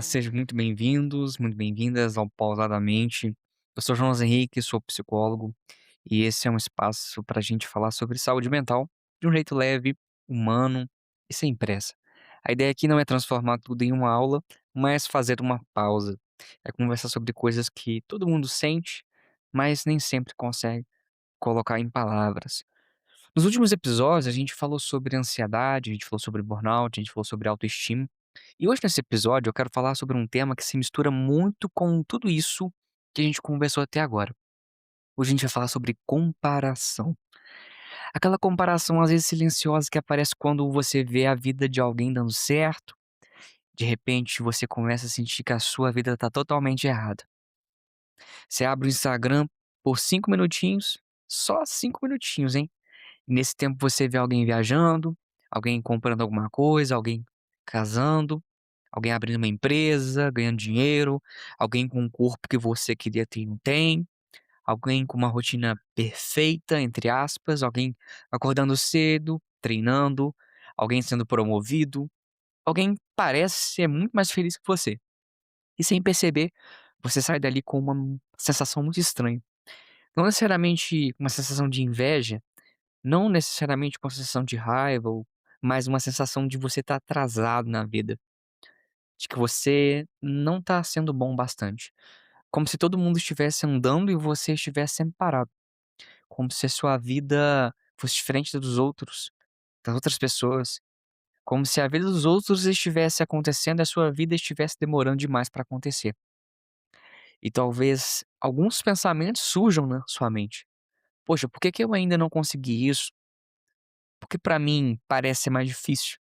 Olá, sejam muito bem-vindos, muito bem-vindas ao Pausadamente. Eu sou Jonas Henrique, sou psicólogo, e esse é um espaço para a gente falar sobre saúde mental de um jeito leve, humano e sem pressa. A ideia aqui não é transformar tudo em uma aula, mas fazer uma pausa. É conversar sobre coisas que todo mundo sente, mas nem sempre consegue colocar em palavras. Nos últimos episódios, a gente falou sobre ansiedade, a gente falou sobre burnout, a gente falou sobre autoestima. E hoje, nesse episódio, eu quero falar sobre um tema que se mistura muito com tudo isso que a gente conversou até agora. Hoje a gente vai falar sobre comparação. Aquela comparação, às vezes, silenciosa que aparece quando você vê a vida de alguém dando certo. De repente, você começa a sentir que a sua vida está totalmente errada. Você abre o Instagram por 5 minutinhos, só 5 minutinhos, hein? Nesse tempo você vê alguém viajando, alguém comprando alguma coisa, alguém casando, alguém abrindo uma empresa, ganhando dinheiro, alguém com um corpo que você queria ter e não tem, alguém com uma rotina perfeita, entre aspas, alguém acordando cedo, treinando, alguém sendo promovido, alguém parece ser muito mais feliz que você. E sem perceber, você sai dali com uma sensação muito estranha. Não necessariamente uma sensação de inveja, não necessariamente uma sensação de raiva mas uma sensação de você estar atrasado na vida, de que você não está sendo bom bastante. Como se todo mundo estivesse andando e você estivesse sempre parado. Como se a sua vida fosse diferente dos outros, das outras pessoas. Como se a vida dos outros estivesse acontecendo e a sua vida estivesse demorando demais para acontecer. E talvez alguns pensamentos surjam na sua mente. Poxa, por que que eu ainda não consegui isso? Porque para mim parece ser mais difícil.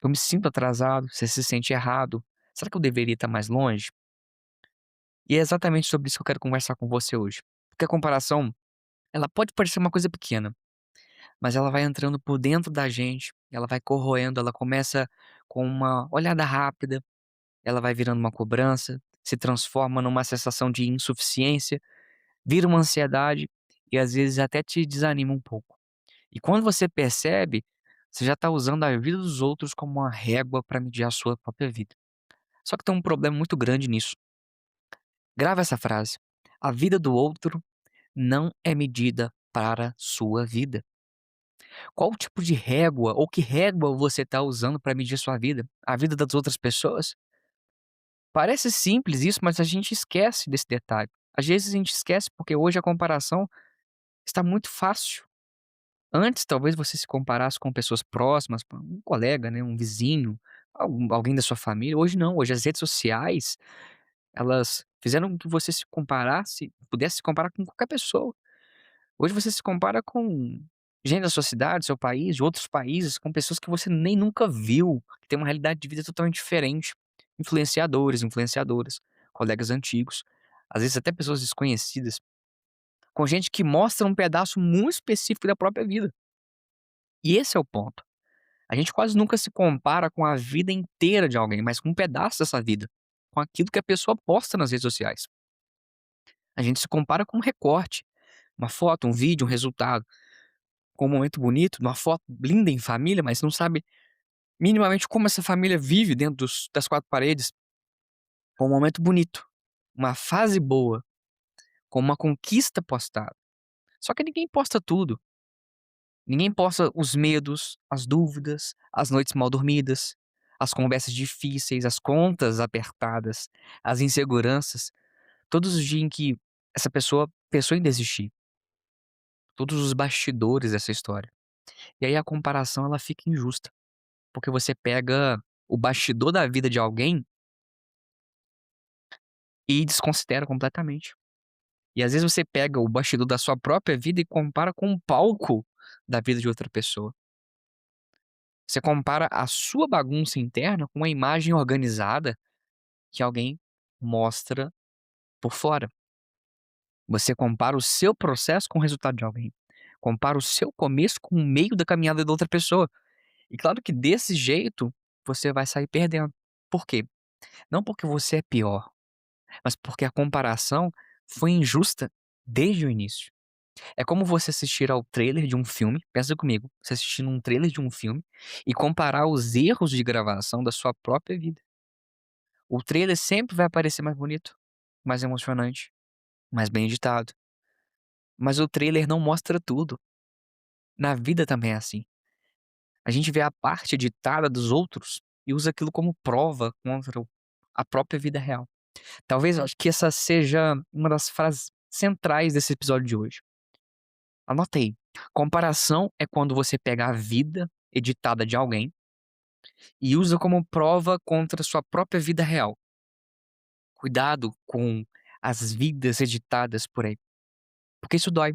Eu me sinto atrasado, você se sente errado. Será que eu deveria estar mais longe? E é exatamente sobre isso que eu quero conversar com você hoje. Porque a comparação, ela pode parecer uma coisa pequena, mas ela vai entrando por dentro da gente, ela vai corroendo, ela começa com uma olhada rápida, ela vai virando uma cobrança, se transforma numa sensação de insuficiência, vira uma ansiedade e às vezes até te desanima um pouco. E quando você percebe, você já está usando a vida dos outros como uma régua para medir a sua própria vida. Só que tem um problema muito grande nisso. Grava essa frase: a vida do outro não é medida para sua vida. Qual tipo de régua ou que régua você está usando para medir sua vida? A vida das outras pessoas? Parece simples isso, mas a gente esquece desse detalhe. Às vezes a gente esquece porque hoje a comparação está muito fácil. Antes, talvez você se comparasse com pessoas próximas, com um colega, né, um vizinho, alguém da sua família. Hoje não, hoje as redes sociais, elas fizeram com que você se comparasse pudesse se comparar com qualquer pessoa. Hoje você se compara com gente da sua cidade, seu país, de outros países, com pessoas que você nem nunca viu, que têm uma realidade de vida totalmente diferente. Influenciadores, influenciadoras, colegas antigos, às vezes até pessoas desconhecidas, com gente que mostra um pedaço muito específico da própria vida. E esse é o ponto. A gente quase nunca se compara com a vida inteira de alguém, mas com um pedaço dessa vida, com aquilo que a pessoa posta nas redes sociais. A gente se compara com um recorte, uma foto, um vídeo, um resultado, com um momento bonito, uma foto linda em família, mas não sabe minimamente como essa família vive dentro das quatro paredes, com um momento bonito, uma fase boa, com uma conquista postada. Só que ninguém posta tudo. Ninguém posta os medos, as dúvidas, as noites mal dormidas, as conversas difíceis, as contas apertadas, as inseguranças, todos os dias em que essa pessoa pensou em desistir, todos os bastidores dessa história. E aí a comparação ela fica injusta, porque você pega o bastidor da vida de alguém e desconsidera completamente. E às vezes você pega o bastidor da sua própria vida e compara com o palco da vida de outra pessoa. Você compara a sua bagunça interna com a imagem organizada que alguém mostra por fora. Você compara o seu processo com o resultado de alguém. Compara o seu começo com o meio da caminhada da outra pessoa. E claro que desse jeito você vai sair perdendo. Por quê? Não porque você é pior, mas porque a comparação foi injusta desde o início. É como você assistir ao trailer de um filme, pensa comigo, você assistindo um trailer de um filme e comparar os erros de gravação da sua própria vida. O trailer sempre vai parecer mais bonito, mais emocionante, mais bem editado, mas o trailer não mostra tudo. Na vida também é assim. A gente vê a parte editada dos outros e usa aquilo como prova contra a própria vida real. Talvez eu acho que essa seja uma das frases centrais desse episódio de hoje. Anota aí. Comparação é quando você pega a vida editada de alguém e usa como prova contra a sua própria vida real. Cuidado com as vidas editadas por aí, porque isso dói.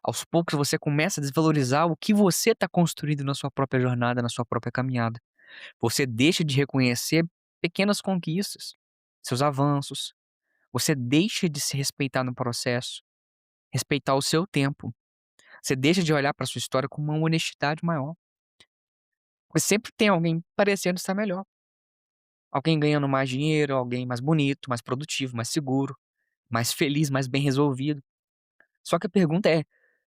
Aos poucos você começa a desvalorizar o que você está construindo na sua própria jornada, na sua própria caminhada. Você deixa de reconhecer pequenas conquistas, seus avanços. Você deixa de se respeitar no processo, respeitar o seu tempo. Você deixa de olhar para sua história com uma honestidade maior. Porque sempre tem alguém parecendo estar melhor. Alguém ganhando mais dinheiro, alguém mais bonito, mais produtivo, mais seguro, mais feliz, mais bem resolvido. Só que a pergunta é: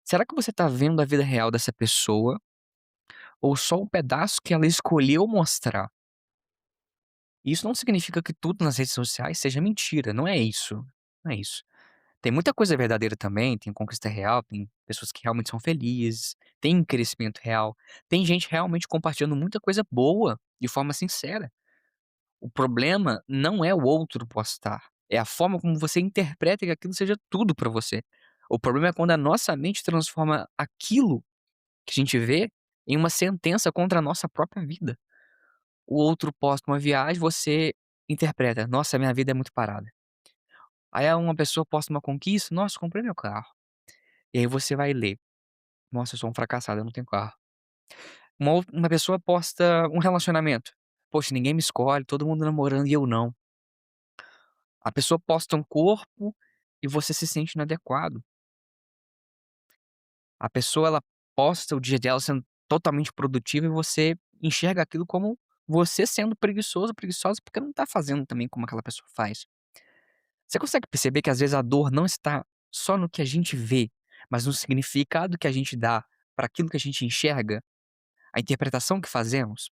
será que você está vendo a vida real dessa pessoa ou só o pedaço que ela escolheu mostrar? Isso não significa que tudo nas redes sociais seja mentira, não é isso. Não é isso. Tem muita coisa verdadeira também, tem conquista real, tem pessoas que realmente são felizes, tem crescimento real, tem gente realmente compartilhando muita coisa boa de forma sincera. O problema não é o outro postar, é a forma como você interpreta que aquilo seja tudo pra você. O problema é quando a nossa mente transforma aquilo que a gente vê em uma sentença contra a nossa própria vida. O outro posta uma viagem, você interpreta: "Nossa, minha vida é muito parada". Aí uma pessoa posta uma conquista: "Nossa, comprei meu carro". E aí você vai ler: "Nossa, eu sou um fracassado, eu não tenho carro". Uma pessoa posta um relacionamento: "Poxa, ninguém me escolhe, todo mundo namorando e eu não". A pessoa posta um corpo e você se sente inadequado. A pessoa, ela posta o dia dela sendo totalmente produtiva e você enxerga aquilo como você sendo preguiçoso, preguiçosa, porque não tá fazendo também como aquela pessoa faz. Você consegue perceber que às vezes a dor não está só no que a gente vê, mas no significado que a gente dá para aquilo que a gente enxerga, a interpretação que fazemos?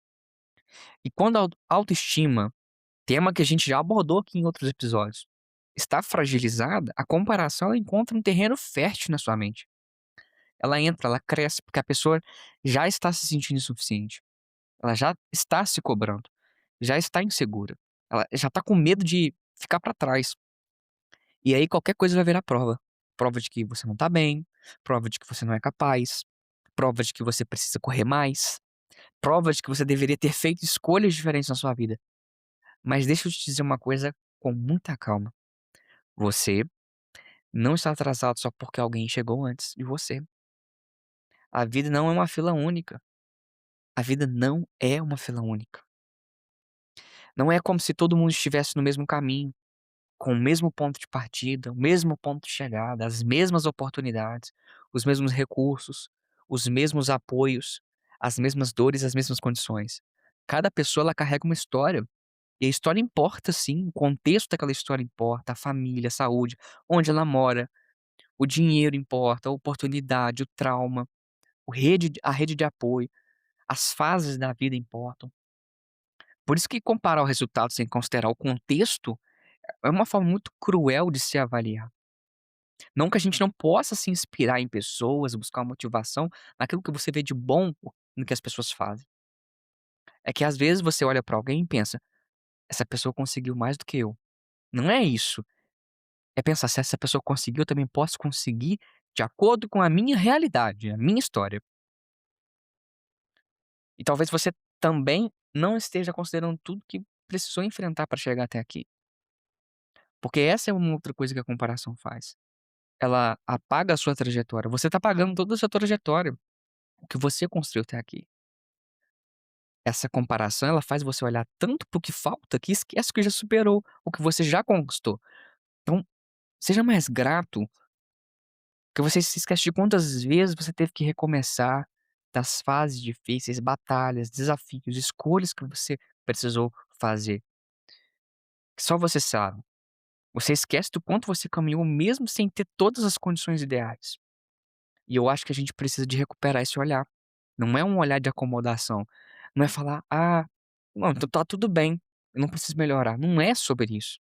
E quando a autoestima, tema que a gente já abordou aqui em outros episódios, está fragilizada, a comparação ela encontra um terreno fértil na sua mente. Ela entra, ela cresce, porque a pessoa já está se sentindo insuficiente. Ela já está se cobrando, já está insegura. Ela já está com medo de ficar para trás. E aí qualquer coisa vai virar prova. Prova de que você não tá bem, prova de que você não é capaz, prova de que você precisa correr mais, prova de que você deveria ter feito escolhas diferentes na sua vida. Mas deixa eu te dizer uma coisa com muita calma. Você não está atrasado só porque alguém chegou antes de você. A vida não é uma fila única. A vida não é uma fila única. Não é como se todo mundo estivesse no mesmo caminho, com o mesmo ponto de partida, o mesmo ponto de chegada, as mesmas oportunidades, os mesmos recursos, os mesmos apoios, as mesmas dores, as mesmas condições. Cada pessoa ela carrega uma história, e a história importa sim, o contexto daquela história importa, a família, a saúde, onde ela mora, o dinheiro importa, a oportunidade, o trauma, a rede de apoio, as fases da vida importam. Por isso que comparar o resultado sem considerar o contexto é uma forma muito cruel de se avaliar. Não que a gente não possa se inspirar em pessoas, buscar uma motivação naquilo que você vê de bom no que as pessoas fazem. É que às vezes você olha pra alguém e pensa: "Essa pessoa conseguiu mais do que eu". Não é isso. É pensar: "Se essa pessoa conseguiu, eu também posso conseguir de acordo com a minha realidade, a minha história". E talvez você também não esteja considerando tudo que precisou enfrentar para chegar até aqui. Porque essa é uma outra coisa que a comparação faz. Ela apaga a sua trajetória. Você tá pagando toda a sua trajetória, o que você construiu até aqui. Essa comparação, ela faz você olhar tanto para o que falta, que esquece o que já superou, o que você já conquistou. Então, seja mais grato, que você se esquece de quantas vezes você teve que recomeçar, das fases difíceis, batalhas, desafios, escolhas que você precisou fazer, que só você sabe. Você esquece do quanto você caminhou mesmo sem ter todas as condições ideais. E eu acho que a gente precisa de recuperar esse olhar. Não é um olhar de acomodação. Não é falar: "Ah, não, então tá tudo bem. eu não preciso melhorar. Não é sobre isso.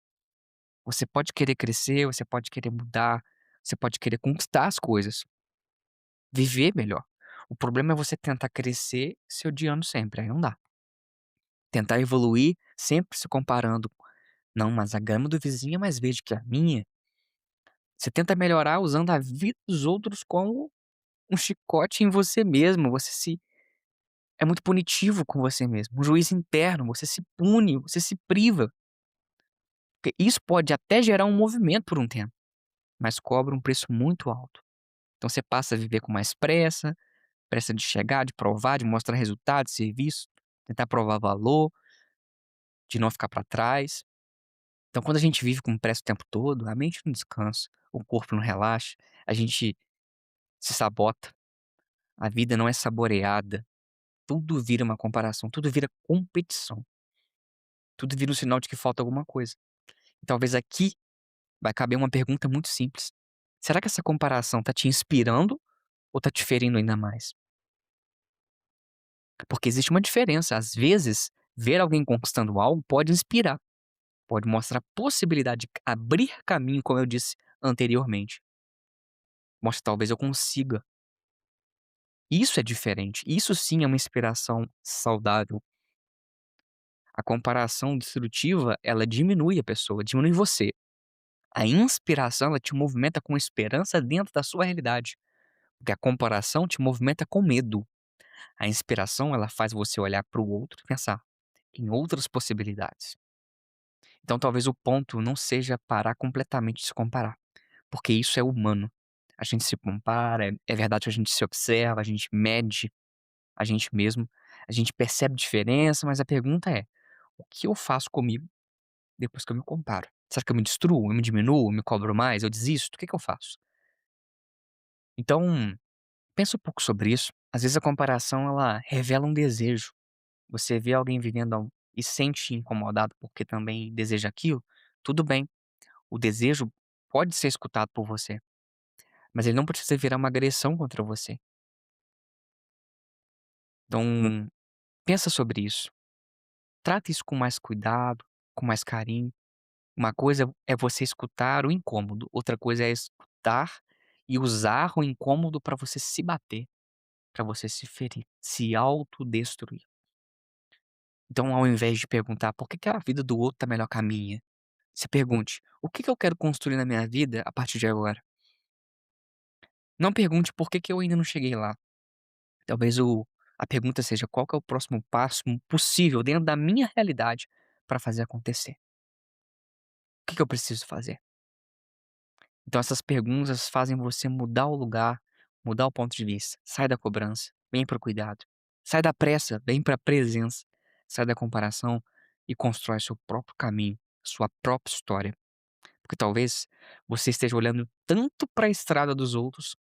Você pode querer crescer, você pode querer mudar, você pode querer conquistar as coisas, viver melhor. O problema é você tentar crescer se odiando sempre, aí não dá. Tentar evoluir sempre se comparando. Não, mas a grama do vizinho é mais verde que a minha. Você tenta melhorar usando a vida dos outros como um chicote em você mesmo. Você se é muito punitivo com você mesmo. Um juiz interno, você se pune, você se priva. Porque isso pode até gerar um movimento por um tempo, mas cobra um preço muito alto. Então você passa a viver com mais pressa, pressa de chegar, de provar, de mostrar resultado, serviço, tentar provar valor, de não ficar para trás. Então quando a gente vive com pressa o tempo todo, a mente não descansa, o corpo não relaxa, a gente se sabota, a vida não é saboreada, tudo vira uma comparação, tudo vira competição, tudo vira um sinal de que falta alguma coisa. E talvez aqui vai caber uma pergunta muito simples: será que essa comparação tá te inspirando ou tá te ferindo ainda mais? Porque existe uma diferença, às vezes, ver alguém conquistando algo pode inspirar, pode mostrar possibilidade de abrir caminho, como eu disse anteriormente. Mostra: "Talvez eu consiga". Isso é diferente, isso sim é uma inspiração saudável. A comparação destrutiva, ela diminui a pessoa, diminui você. A inspiração, ela te movimenta com esperança dentro da sua realidade, porque a comparação te movimenta com medo. A inspiração, ela faz você olhar para o outro e pensar em outras possibilidades. Então talvez o ponto não seja parar completamente de se comparar, porque isso é humano. A gente se compara, é verdade que a gente se observa, a gente mede a gente mesmo, a gente percebe diferença, mas a pergunta é: o que eu faço comigo depois que eu me comparo? Será que eu me destruo, eu me diminuo, eu me cobro mais, eu desisto? O que que eu faço? Então, pensa um pouco sobre isso. Às vezes a comparação ela revela um desejo. Você vê alguém vivendo algo e se sente incomodado porque também deseja aquilo, tudo bem. O desejo pode ser escutado por você, mas ele não precisa virar uma agressão contra você. Então, pensa sobre isso. Trata isso com mais cuidado, com mais carinho. Uma coisa é você escutar o incômodo, outra coisa é escutar e usar o incômodo para você se bater, para você se ferir, se autodestruir. Então, ao invés de perguntar por que que a vida do outro tá melhor que a minha, se pergunte: o que que eu quero construir na minha vida a partir de agora? Não pergunte por que que eu ainda não cheguei lá. Talvez a pergunta seja: qual que é o próximo passo possível dentro da minha realidade para fazer acontecer? O que que eu preciso fazer? Então essas perguntas fazem você mudar o lugar, mudar o ponto de vista. Sai da cobrança, vem para o cuidado. Sai da pressa, vem para a presença. Sai da comparação e constrói seu próprio caminho, sua própria história. Porque talvez você esteja olhando tanto para a estrada dos outros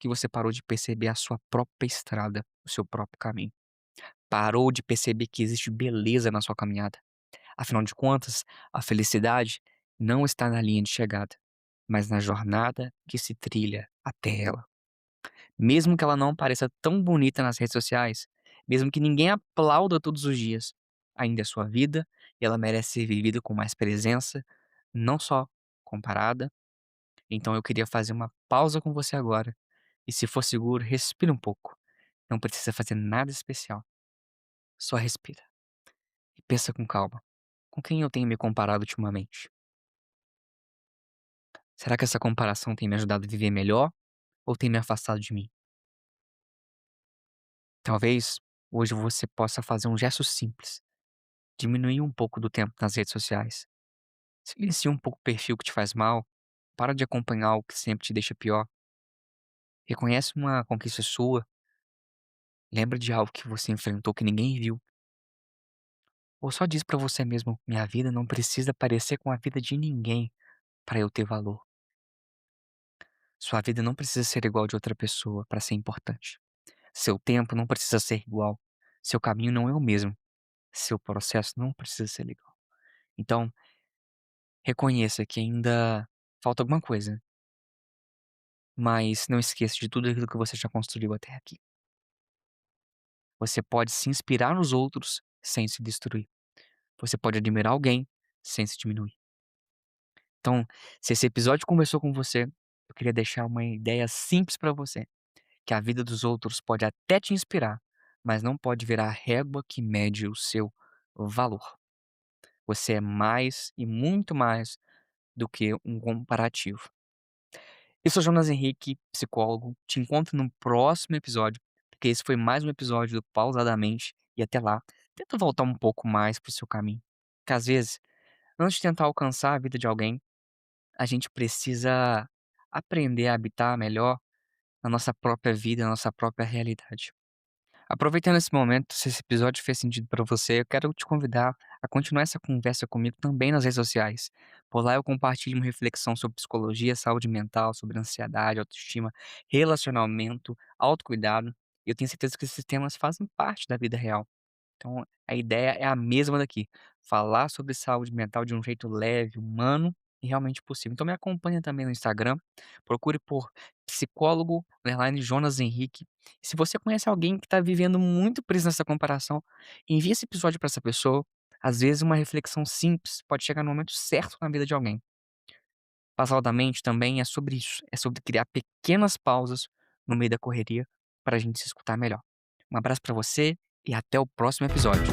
que você parou de perceber a sua própria estrada, o seu próprio caminho. Parou de perceber que existe beleza na sua caminhada. Afinal de contas, a felicidade não está na linha de chegada, mas na jornada que se trilha até ela. Mesmo que ela não pareça tão bonita nas redes sociais, mesmo que ninguém aplauda todos os dias, ainda é sua vida e ela merece ser vivida com mais presença, não só comparada. Então eu queria fazer uma pausa com você agora. E se for seguro, respira um pouco. Não precisa fazer nada especial. Só respira. E pensa com calma. Com quem eu tenho me comparado ultimamente? Será que essa comparação tem me ajudado a viver melhor ou tem me afastado de mim? Talvez hoje você possa fazer um gesto simples, diminuir um pouco do tempo nas redes sociais. Silencia um pouco o perfil que te faz mal, para de acompanhar o que sempre te deixa pior. Reconhece uma conquista sua, lembra de algo que você enfrentou que ninguém viu. Ou só diz pra você mesmo: minha vida não precisa parecer com a vida de ninguém para eu ter valor. Sua vida não precisa ser igual de outra pessoa para ser importante. Seu tempo não precisa ser igual. Seu caminho não é o mesmo. Seu processo não precisa ser igual. Então, reconheça que ainda falta alguma coisa, mas não esqueça de tudo aquilo que você já construiu até aqui. Você pode se inspirar nos outros sem se destruir. você pode admirar alguém sem se diminuir. Então, se esse episódio conversou com você, eu queria deixar uma ideia simples para você, que a vida dos outros pode até te inspirar, mas não pode virar a régua que mede o seu valor. Você é mais e muito mais do que um comparativo. Eu sou Jonas Henrique, psicólogo. Te encontro no próximo episódio, porque esse foi mais um episódio do Pausadamente. E até lá, tenta voltar um pouco mais pro seu caminho. Porque às vezes, antes de tentar alcançar a vida de alguém, a gente precisa aprender a habitar melhor na nossa própria vida, na nossa própria realidade. Aproveitando esse momento, se esse episódio fez sentido para você, eu quero te convidar a continuar essa conversa comigo também nas redes sociais. Por lá eu compartilho uma reflexão sobre psicologia, saúde mental, sobre ansiedade, autoestima, relacionamento, autocuidado. E eu tenho certeza que esses temas fazem parte da vida real. Então, a ideia é a mesma daqui, falar sobre saúde mental de um jeito leve, humano e realmente possível. Então me acompanha também no Instagram, procure por psicólogo underline Jonas Henrique. E se você conhece alguém que está vivendo muito preso nessa comparação, envie esse episódio para essa pessoa. Às vezes uma reflexão simples pode chegar no momento certo na vida de alguém. Passar da mente também é sobre isso, é sobre criar pequenas pausas no meio da correria para a gente se escutar melhor. Um abraço para você e até o próximo episódio.